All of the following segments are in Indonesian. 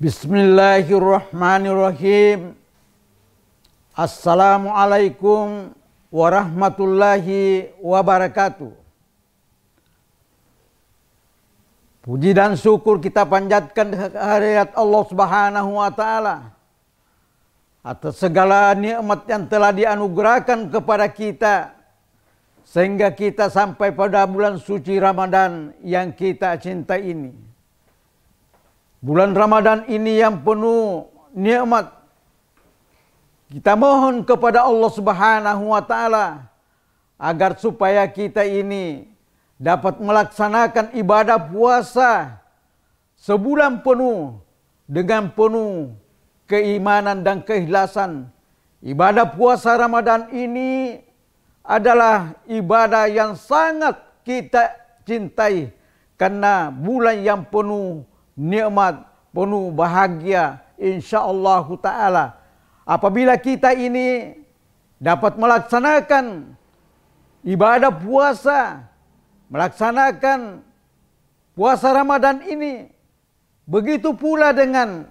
Bismillahirrahmanirrahim. Assalamualaikum warahmatullahi wabarakatuh. Puji dan syukur kita panjatkan kehadirat Allah Subhanahu wa taala atas segala nikmat yang telah dianugerahkan kepada kita sehingga kita sampai pada bulan suci Ramadan yang kita cintai ini. Bulan Ramadan ini yang penuh nikmat. Kita mohon kepada Allah Subhanahu wa taala agar supaya kita ini dapat melaksanakan ibadah puasa sebulan penuh dengan penuh keimanan dan keikhlasan. Ibadah puasa Ramadan ini adalah ibadah yang sangat kita cintai karena bulan yang penuh nikmat, penuh bahagia, insyaallah ta'ala. Apabila kita ini dapat melaksanakan ibadah puasa, melaksanakan puasa Ramadan ini, begitu pula dengan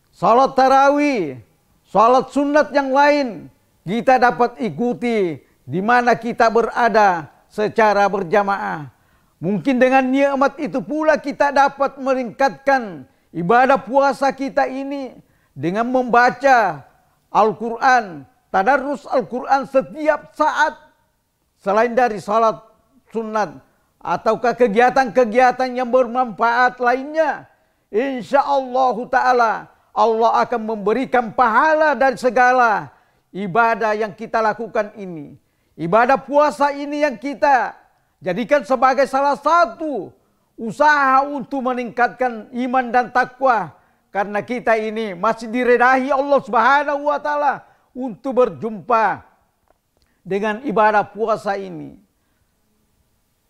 salat tarawih, salat sunat yang lain, kita dapat ikuti di mana kita berada secara berjamaah. Mungkin dengan nikmat itu pula kita dapat meningkatkan ibadah puasa kita ini dengan membaca Al-Quran, tadarus Al-Quran setiap saat selain dari salat sunat ataukah kegiatan-kegiatan yang bermanfaat lainnya. Insyaallah ta'ala Allah akan memberikan pahala dari segala ibadah yang kita lakukan ini. Ibadah puasa ini yang kita jadikan sebagai salah satu usaha untuk meningkatkan iman dan takwa. Karena kita ini masih diridai Allah Subhanahu wa taala untuk berjumpa dengan ibadah puasa ini.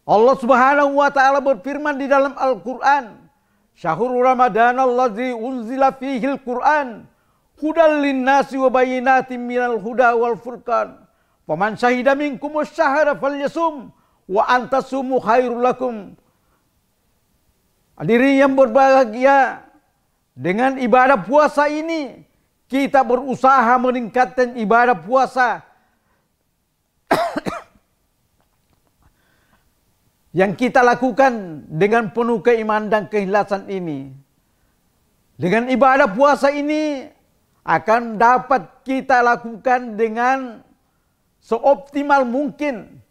Allah Subhanahu wa taala berfirman di dalam Al-Qur'an, "Syahrul Ramadan allazi unzila fihil Qur'an hudal linnasi wa bayyinatin minal huda wal furqan. Faman syahida minkumus syahra falyasum wa antasumu khairul lakum." Hadirin yang berbahagia, dengan ibadah puasa ini kita berusaha meningkatkan ibadah puasa yang kita lakukan dengan penuh keimanan dan keikhlasan ini. Dengan ibadah puasa ini akan dapat kita lakukan dengan seoptimal mungkin.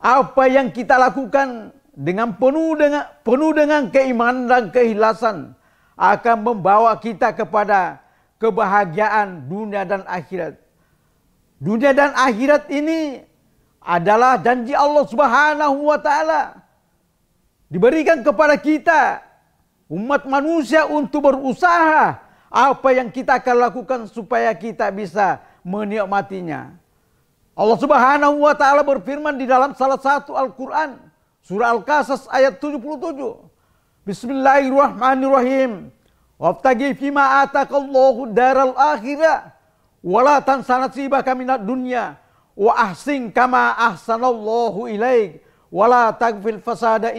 Apa yang kita lakukan dengan penuh dengan keimanan dan keikhlasan akan membawa kita kepada kebahagiaan dunia dan akhirat. Dunia dan akhirat ini adalah janji Allah Subhanahu wa taala diberikan kepada kita umat manusia untuk berusaha apa yang kita akan lakukan supaya kita bisa menikmatinya. Allah Subhanahu wa taala berfirman di dalam salah satu Al-Qur'an, surah Al-Qasas ayat 77. Bismillahirrahmanirrahim. Wabtaghi fima ataqallahu daral akhirah wa la tansa nasibaka minad dunya wa ahsin kama ahsanallahu ilaik wa la tagfil fasada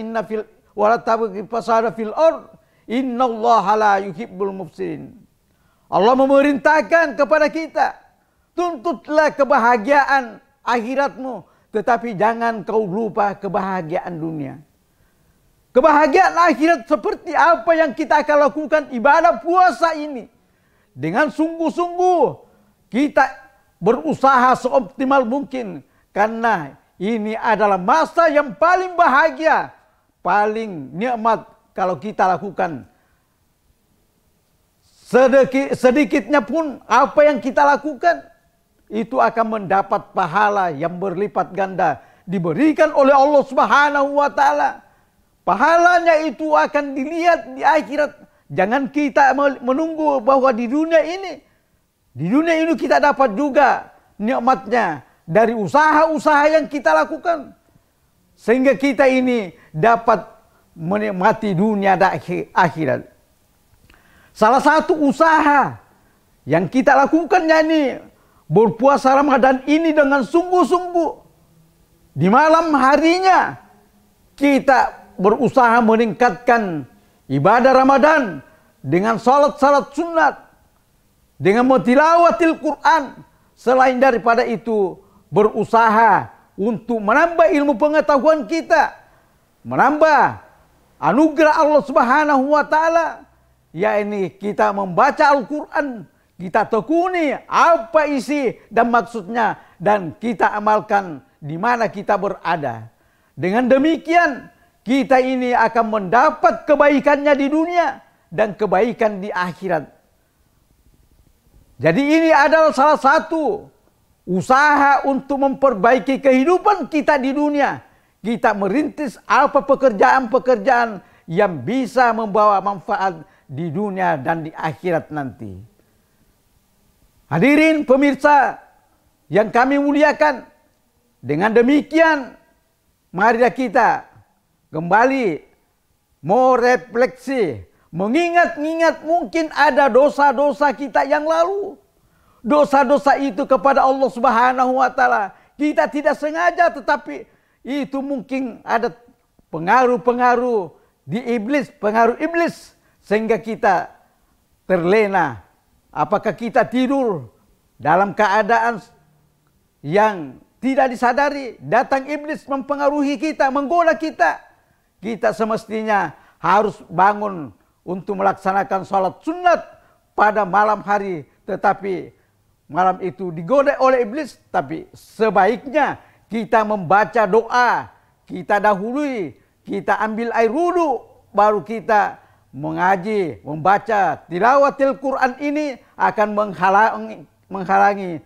fil ard innallaha la yuhibbul mufsidin. Allah memerintahkan kepada kita, tuntutlah kebahagiaan akhiratmu, tetapi jangan kau lupa kebahagiaan dunia. Kebahagiaan akhirat seperti apa yang kita akan lakukan ibadah puasa ini. Dengan sungguh-sungguh kita berusaha seoptimal mungkin. Karena ini adalah masa yang paling bahagia, paling nikmat kalau kita lakukan. Sedikitnya pun apa yang kita lakukan itu akan mendapat pahala yang berlipat ganda diberikan oleh Allah Subhanahu wa taala. Pahalanya itu akan dilihat di akhirat. Jangan kita menunggu bahwa di dunia ini kita dapat juga nikmatnya dari usaha-usaha yang kita lakukan. Sehingga kita ini dapat menikmati dunia dan akhirat. Salah satu usaha yang kita lakukan yakni berpuasa Ramadan ini dengan sungguh-sungguh. Di malam harinya kita berusaha meningkatkan ibadah Ramadan dengan salat-salat sunat, dengan mentilawatil Quran. Selain daripada itu, berusaha untuk menambah ilmu pengetahuan kita, menambah anugerah Allah Subhanahu wa taala, yakni kita membaca Al-Quran, kita tekuni apa isi dan maksudnya, dan kita amalkan di mana kita berada. Dengan demikian, kita ini akan mendapat kebaikannya di dunia dan kebaikan di akhirat. Jadi ini adalah salah satu usaha untuk memperbaiki kehidupan kita di dunia. Kita merintis apa pekerjaan-pekerjaan yang bisa membawa manfaat di dunia dan di akhirat nanti. Hadirin pemirsa yang kami muliakan, dengan demikian marilah kita kembali mau refleksi, mengingat-ingat mungkin ada dosa-dosa kita yang lalu. Dosa-dosa itu kepada Allah Subhanahu wa taala kita tidak sengaja, tetapi itu mungkin ada pengaruh-pengaruh di iblis, pengaruh iblis, sehingga kita terlena. Apakah kita tidur dalam keadaan yang tidak disadari, datang iblis mempengaruhi kita, menggoda kita. Kita semestinya harus bangun untuk melaksanakan sholat sunat pada malam hari, tetapi malam itu digoda oleh iblis. Tapi sebaiknya kita membaca doa, kita dahului, kita ambil air wudu, baru kita mengaji, membaca tilawatil Quran. Ini akan menghalangi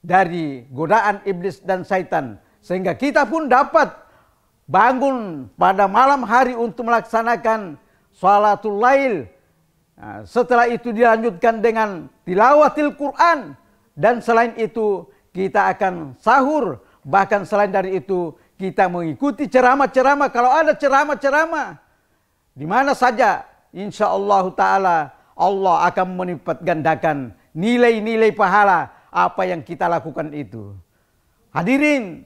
dari godaan iblis dan syaitan, sehingga kita pun dapat bangun pada malam hari untuk melaksanakan sholatul lail. Nah, setelah itu dilanjutkan dengan tilawatil Quran, dan selain itu kita akan sahur. Bahkan selain dari itu kita mengikuti ceramah-ceramah, kalau ada ceramah-ceramah di mana saja, insya Allah Ta'ala Allah akan melipat gandakan nilai-nilai pahala apa yang kita lakukan itu. Hadirin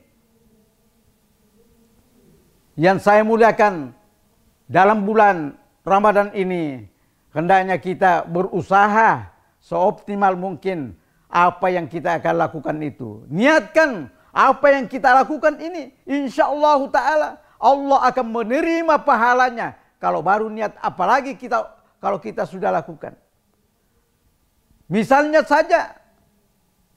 yang saya muliakan, dalam bulan Ramadan ini hendaknya kita berusaha seoptimal mungkin apa yang kita akan lakukan itu. Niatkan apa yang kita lakukan ini, insya Allah Ta'ala Allah akan menerima pahalanya. Kalau baru niat, apalagi kalau kita sudah lakukan. Misalnya saja,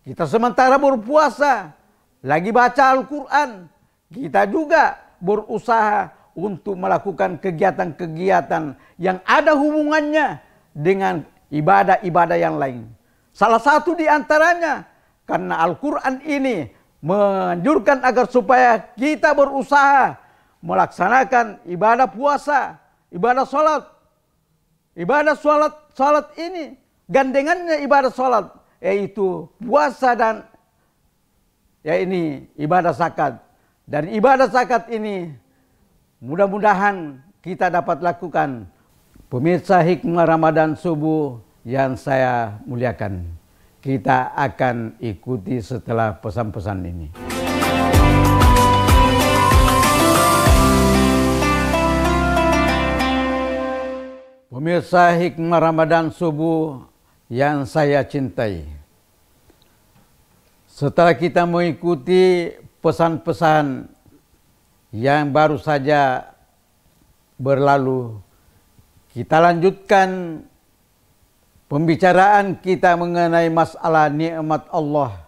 kita sementara berpuasa, lagi baca Al-Quran, kita juga berusaha untuk melakukan kegiatan-kegiatan yang ada hubungannya dengan ibadah-ibadah yang lain. Salah satu di antaranya, karena Al-Quran ini menganjurkan agar supaya kita berusaha melaksanakan ibadah puasa, ibadah sholat. Ibadah sholat ini gandengannya ibadah sholat, yaitu puasa dan ini ibadah zakat. Dan ibadah zakat ini mudah-mudahan kita dapat lakukan. Pemirsa Hikmah Ramadan Subuh yang saya muliakan, kita akan ikuti setelah pesan-pesan ini. Pemirsa Hikmah Ramadan Subuh yang saya cintai, setelah kita mengikuti pesan-pesan yang baru saja berlalu, kita lanjutkan pembicaraan kita mengenai masalah nikmat Allah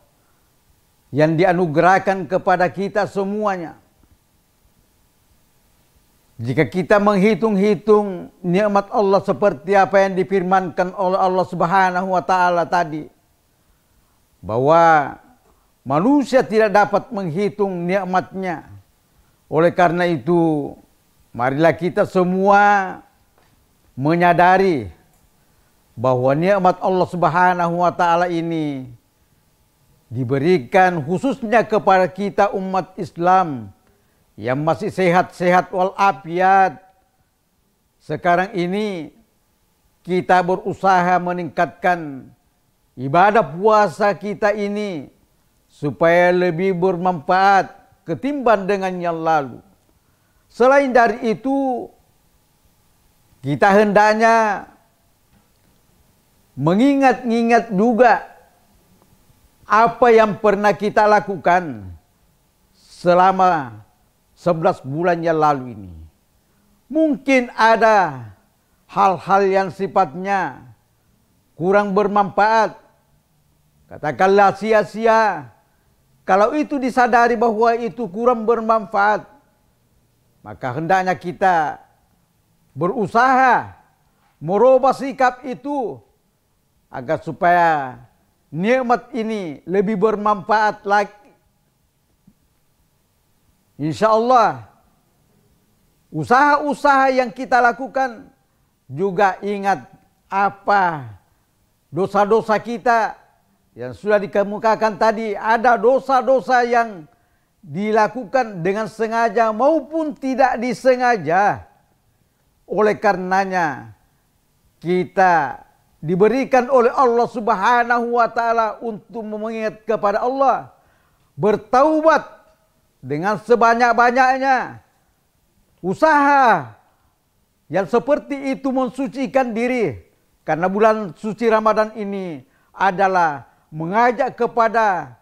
yang dianugerahkan kepada kita semuanya. Jika kita menghitung-hitung nikmat Allah seperti apa yang difirmankan oleh Allah Subhanahu wa taala tadi, bahwa manusia tidak dapat menghitung nikmatnya. Oleh karena itu, marilah kita semua menyadari bahwa nikmat Allah Subhanahu wa taala ini diberikan khususnya kepada kita umat Islam yang masih sehat-sehat walafiat. Sekarang ini kita berusaha meningkatkan ibadah puasa kita ini supaya lebih bermanfaat ketimbang dengan yang lalu. Selain dari itu, kita hendaknya mengingat-ingat juga apa yang pernah kita lakukan selama 11 bulan yang lalu ini. Mungkin ada hal-hal yang sifatnya kurang bermanfaat, katakanlah sia-sia. Kalau itu disadari bahwa itu kurang bermanfaat, maka hendaknya kita berusaha merubah sikap itu agar supaya nikmat ini lebih bermanfaat lagi. Insya Allah, usaha-usaha yang kita lakukan juga ingat apa dosa-dosa kita yang sudah dikemukakan tadi. Ada dosa-dosa yang dilakukan dengan sengaja maupun tidak disengaja. Oleh karenanya kita diberikan oleh Allah Subhanahu wa taala untuk mengingat kepada Allah, bertaubat dengan sebanyak-banyaknya. Usaha yang seperti itu mensucikan diri, karena bulan suci Ramadan ini adalah mengajak kepada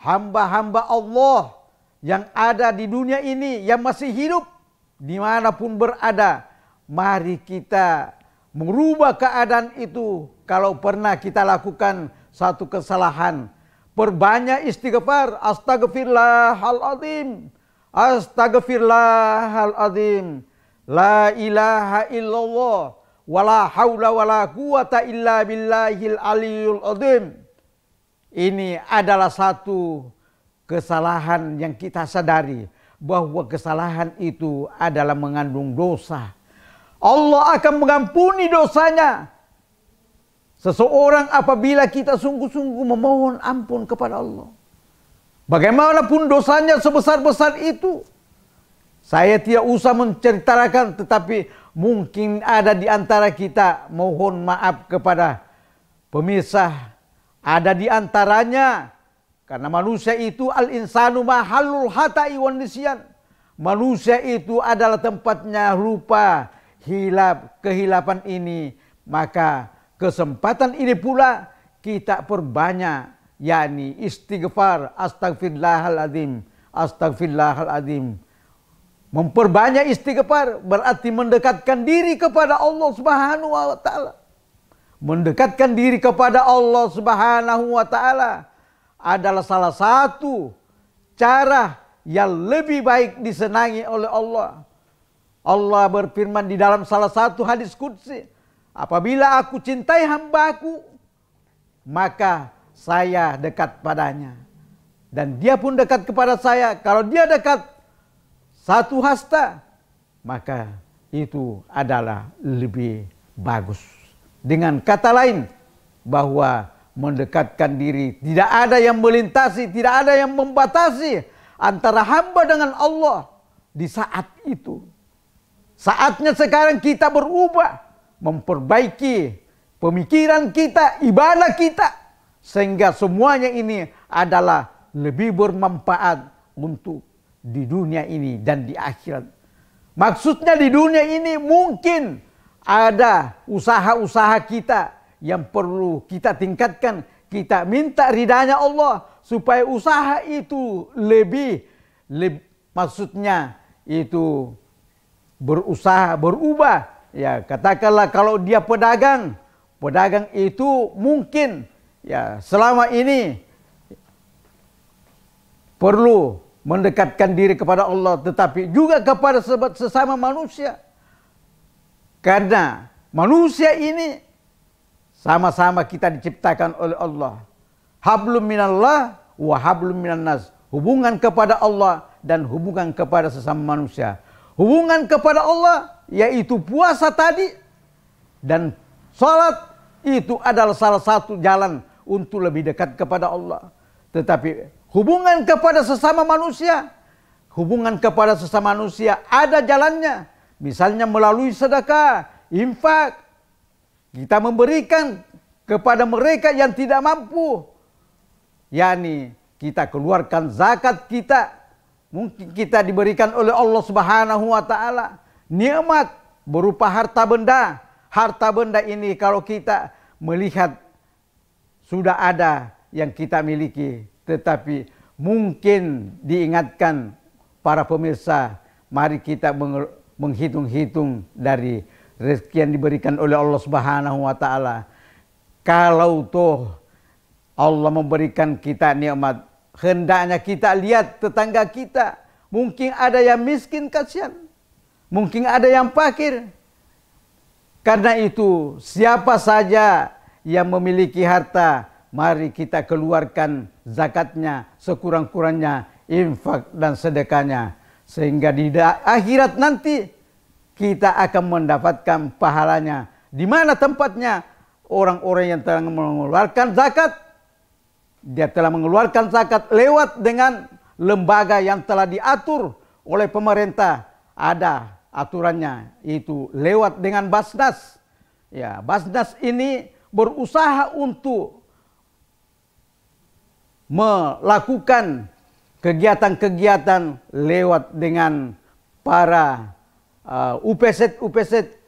hamba-hamba Allah yang ada di dunia ini, yang masih hidup dimanapun berada. Mari kita merubah keadaan itu. Kalau pernah kita lakukan satu kesalahan, perbanyak istighfar. Astagfirullahaladzim, astagfirullahaladzim, la ilaha illallah, wala haula wala quwata illa billahil aliyul azim. Ini adalah satu kesalahan yang kita sadari bahwa kesalahan itu adalah mengandung dosa. Allah akan mengampuni dosanya seseorang apabila kita sungguh-sungguh memohon ampun kepada Allah. Bagaimanapun dosanya sebesar-besar itu, saya tidak usah menceritakan, tetapi mungkin ada di antara kita, mohon maaf kepada pemirsa, ada di antaranya, karena manusia itu al-insanu mahallul hata'i wan nisyan. Manusia itu adalah tempatnya lupa, hilap, kehilapan ini. Maka kesempatan ini pula kita perbanyak, yakni istighfar, astagfirullahaladzim, astagfirullahaladzim. Memperbanyak istighfar berarti mendekatkan diri kepada Allah Subhanahu wa taala. Mendekatkan diri kepada Allah Subhanahu wa taala adalah salah satu cara yang lebih baik disenangi oleh Allah. Allah berfirman di dalam salah satu hadis qudsi, apabila aku cintai hambaku, maka saya dekat padanya. Dan dia pun dekat kepada saya. Kalau dia dekat satu hasta, maka itu adalah lebih bagus. Dengan kata lain, bahwa mendekatkan diri, tidak ada yang melintasi, tidak ada yang membatasi antara hamba dengan Allah di saat itu. Saatnya sekarang kita berubah, memperbaiki pemikiran kita, ibadah kita, sehingga semuanya ini adalah lebih bermanfaat untuk di dunia ini dan di akhirat. Maksudnya di dunia ini mungkin ada usaha-usaha kita yang perlu kita tingkatkan. Kita minta ridhanya Allah supaya usaha itu lebih maksudnya itu berusaha berubah. Ya, katakanlah kalau dia pedagang itu mungkin ya selama ini perlu mendekatkan diri kepada Allah, tetapi juga kepada sesama manusia. Karena manusia ini sama-sama kita diciptakan oleh Allah. Hablum minallah wa hablum minan nas. Hubungan kepada Allah dan hubungan kepada sesama manusia. Hubungan kepada Allah yaitu puasa tadi dan salat, itu adalah salah satu jalan untuk lebih dekat kepada Allah. Tetapi hubungan kepada sesama manusia, ada jalannya. Misalnya melalui sedekah, infak. Kita memberikan kepada mereka yang tidak mampu. yakni kita keluarkan zakat kita. Mungkin kita diberikan oleh Allah Subhanahu wa taala nikmat berupa harta benda. Harta benda ini kalau kita melihat sudah ada yang kita miliki, tetapi mungkin diingatkan para pemirsa, mari kita menghitung-hitung dari rezeki yang diberikan oleh Allah Subhanahu wa taala. Kalau toh Allah memberikan kita nikmat, hendaknya kita lihat tetangga kita. Mungkin ada yang miskin, kasihan. Mungkin ada yang fakir. Karena itu, siapa saja yang memiliki harta, mari kita keluarkan zakatnya, sekurang-kurangnya, infak dan sedekahnya. Sehingga di akhirat nanti, kita akan mendapatkan pahalanya. Di mana tempatnya? Orang-orang yang telah mengeluarkan zakat, dia telah mengeluarkan zakat lewat dengan lembaga yang telah diatur oleh pemerintah. Ada aturannya, itu lewat dengan Basnas. Ya, Basnas ini berusaha untuk melakukan kegiatan-kegiatan lewat dengan para UPZ.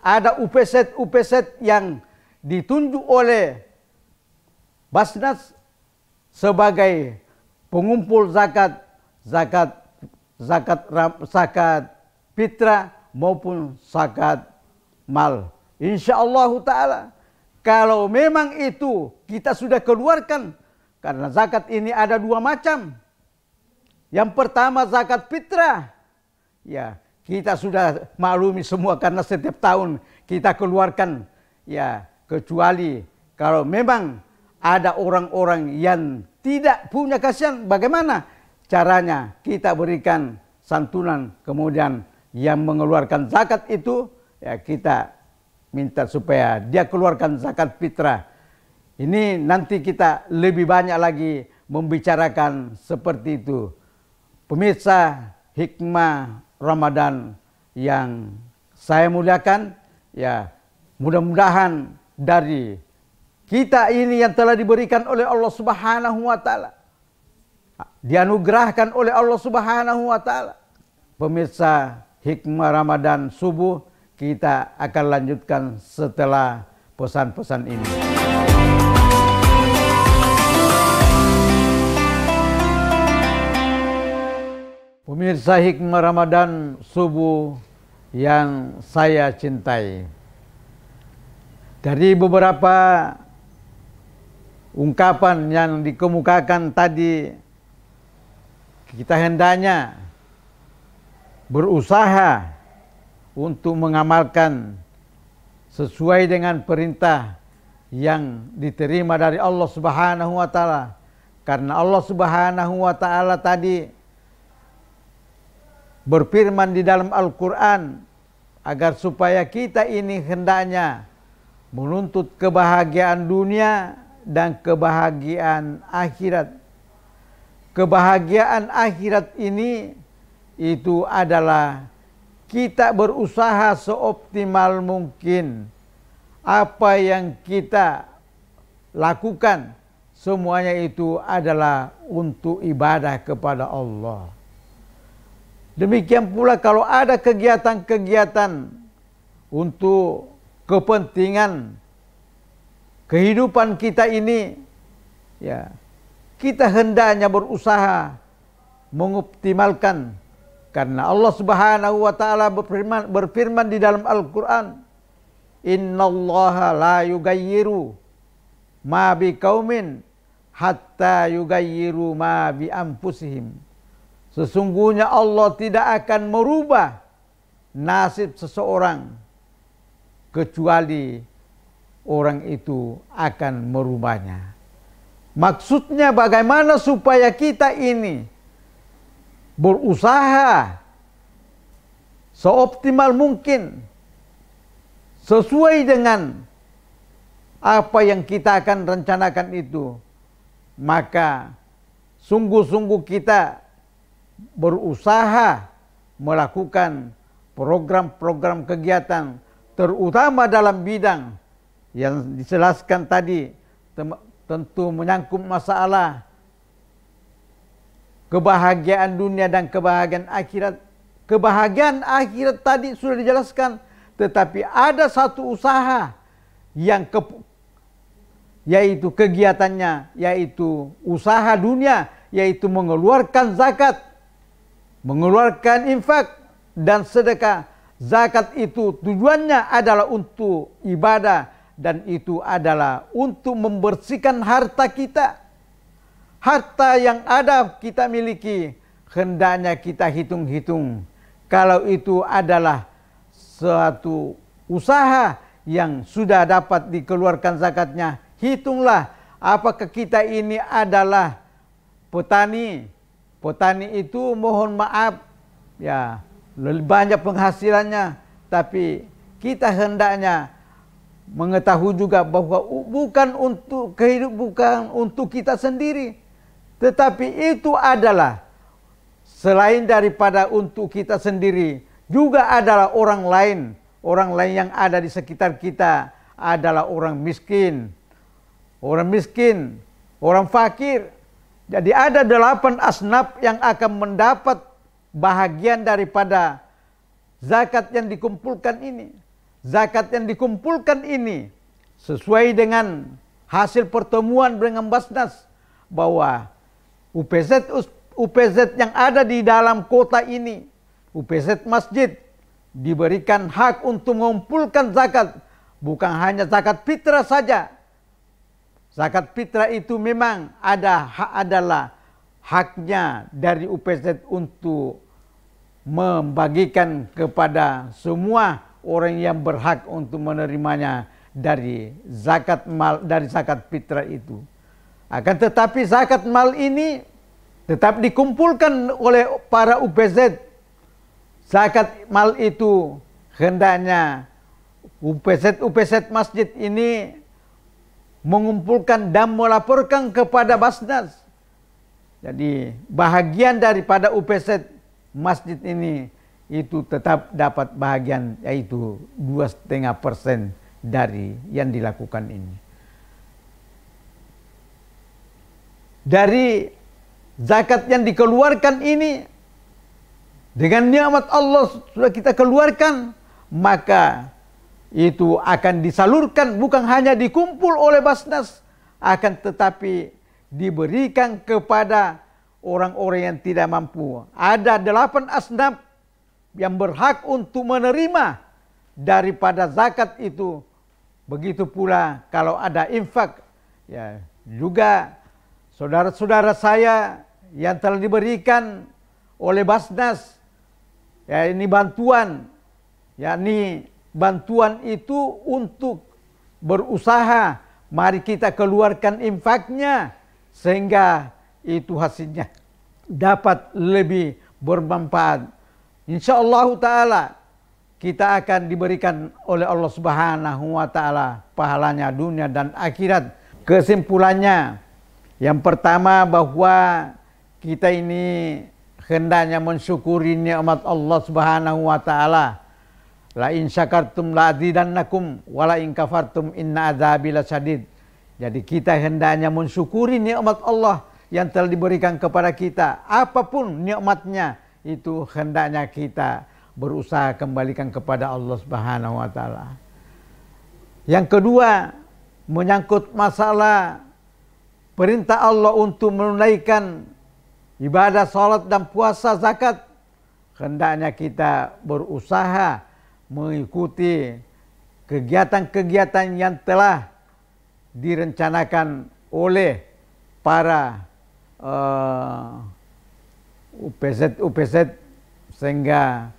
Ada UPZ yang ditunjuk oleh Basnas sebagai pengumpul zakat fitrah maupun zakat mal. Insyaallah taala, kalau memang itu kita sudah keluarkan, karena zakat ini ada dua macam. Yang pertama zakat fitrah. Ya, kita sudah maklumi semua karena setiap tahun kita keluarkan, ya, kecuali kalau memang ada orang-orang yang tidak punya kasihan, bagaimana caranya? Kita berikan santunan, kemudian yang mengeluarkan zakat itu, ya, kita minta supaya dia keluarkan zakat fitrah. Ini nanti kita lebih banyak lagi membicarakan seperti itu. Pemirsa hikmah Ramadan yang saya muliakan, ya, mudah-mudahan dari kita ini yang telah diberikan oleh Allah Subhanahu wa taala, dianugerahkan oleh Allah Subhanahu wa taala. Pemirsa hikmah Ramadan subuh, kita akan lanjutkan setelah pesan-pesan ini. Pemirsa hikmah Ramadan subuh yang saya cintai, dari beberapa ungkapan yang dikemukakan tadi, kita hendaknya berusaha untuk mengamalkan sesuai dengan perintah yang diterima dari Allah Subhanahu wa taala. Karena Allah Subhanahu wa taala tadi berfirman di dalam Al-Qur'an agar supaya kita ini hendaknya menuntut kebahagiaan dunia dan kebahagiaan akhirat. Kebahagiaan akhirat ini itu adalah kita berusaha seoptimal mungkin. Apa yang kita lakukan semuanya itu adalah untuk ibadah kepada Allah. Demikian pula kalau ada kegiatan-kegiatan untuk kepentingan kehidupan kita ini, ya, kita hendaknya berusaha mengoptimalkan. Karena Allah Subhanahu wa taala berfirman di dalam Al-Qur'an, "Innallaha la yugayyiru ma biqaumin hatta yugayyiru ma bi anfusihim." Sesungguhnya Allah tidak akan merubah nasib seseorang kecuali orang itu akan merubahnya. Maksudnya bagaimana supaya kita ini berusaha seoptimal mungkin sesuai dengan apa yang kita akan rencanakan itu, maka sungguh-sungguh kita berusaha melakukan program-program kegiatan, terutama dalam bidang yang dijelaskan tadi, tentu menyangkut masalah kebahagiaan dunia dan kebahagiaan akhirat. Kebahagiaan akhirat tadi sudah dijelaskan, tetapi ada satu usaha yang yaitu kegiatannya, yaitu usaha dunia, yaitu mengeluarkan zakat, mengeluarkan infak dan sedekah. Zakat itu tujuannya adalah untuk ibadah dan itu adalah untuk membersihkan harta kita. Harta yang ada kita miliki, hendaknya kita hitung-hitung. Kalau itu adalah suatu usaha yang sudah dapat dikeluarkan zakatnya, hitunglah apakah kita ini adalah petani. Petani itu mohon maaf ya, lebih banyak penghasilannya, tapi kita hendaknya mengetahui juga bahwa bukan untuk kehidupan, bukan untuk kita sendiri, tetapi itu adalah selain daripada untuk kita sendiri, juga adalah orang lain. Orang lain yang ada di sekitar kita adalah orang miskin, orang fakir. Jadi ada 8 asnaf yang akan mendapat bahagian daripada zakat yang dikumpulkan ini. Zakat yang dikumpulkan ini sesuai dengan hasil pertemuan dengan Basnas bahwa UPZ yang ada di dalam kota ini, UPZ masjid, diberikan hak untuk mengumpulkan zakat. Bukan hanya zakat fitrah saja. Zakat fitrah itu memang adalah haknya dari UPZ untuk membagikan kepada semua orang yang berhak untuk menerimanya dari zakat mal, dari zakat fitrah itu. Akan tetapi zakat mal ini tetap dikumpulkan oleh para UPZ. Zakat mal itu hendaknya UPZ masjid ini mengumpulkan dan melaporkan kepada Basnas. Jadi bahagian daripada UPZ masjid ini itu tetap dapat bahagian, yaitu 2,5% dari yang dilakukan ini. Dari zakat yang dikeluarkan ini, dengan nikmat Allah sudah kita keluarkan, maka itu akan disalurkan, bukan hanya dikumpul oleh Basnas, akan tetapi diberikan kepada orang-orang yang tidak mampu. Ada 8 asnaf yang berhak untuk menerima daripada zakat itu. Begitu pula kalau ada infak, ya juga saudara-saudara saya yang telah diberikan oleh Basnas, ya ini bantuan, yakni bantuan itu untuk berusaha. Mari kita keluarkan infaknya sehingga itu hasilnya dapat lebih bermanfaat. Insyaallah taala kita akan diberikan oleh Allah Subhanahu wa taala pahalanya dunia dan akhirat. Kesimpulannya, yang pertama bahwa kita ini hendaknya mensyukuri nikmat Allah Subhanahu wa taala. La in syakartum la azidannakum wa la in kafartum inna adzabi lasyadid. Jadi kita hendaknya mensyukuri nikmat Allah yang telah diberikan kepada kita. Apapun nikmatnya itu hendaknya kita berusaha kembalikan kepada Allah Subhanahu wa taala. Yang kedua, menyangkut masalah perintah Allah untuk menunaikan ibadah salat dan puasa zakat, hendaknya kita berusaha mengikuti kegiatan-kegiatan yang telah direncanakan oleh para UPZ sehingga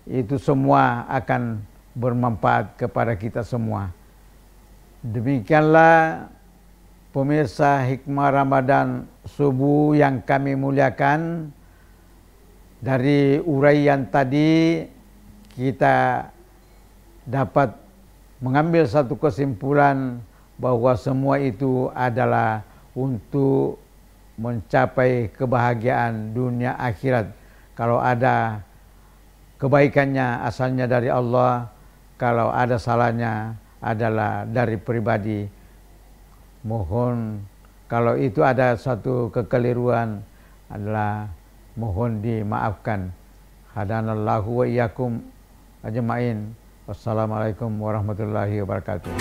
itu semua akan bermanfaat kepada kita semua. Demikianlah pemirsa Hikmah Ramadan subuh yang kami muliakan. Dari uraian tadi kita dapat mengambil satu kesimpulan bahwa semua itu adalah untuk mencapai kebahagiaan dunia akhirat. Kalau ada kebaikannya asalnya dari Allah, kalau ada salahnya adalah dari pribadi. Mohon kalau itu ada satu kekeliruan adalah mohon dimaafkan. Hadanallahu wa iyyakum ajma'in. Wassalamualaikum warahmatullahi wabarakatuh.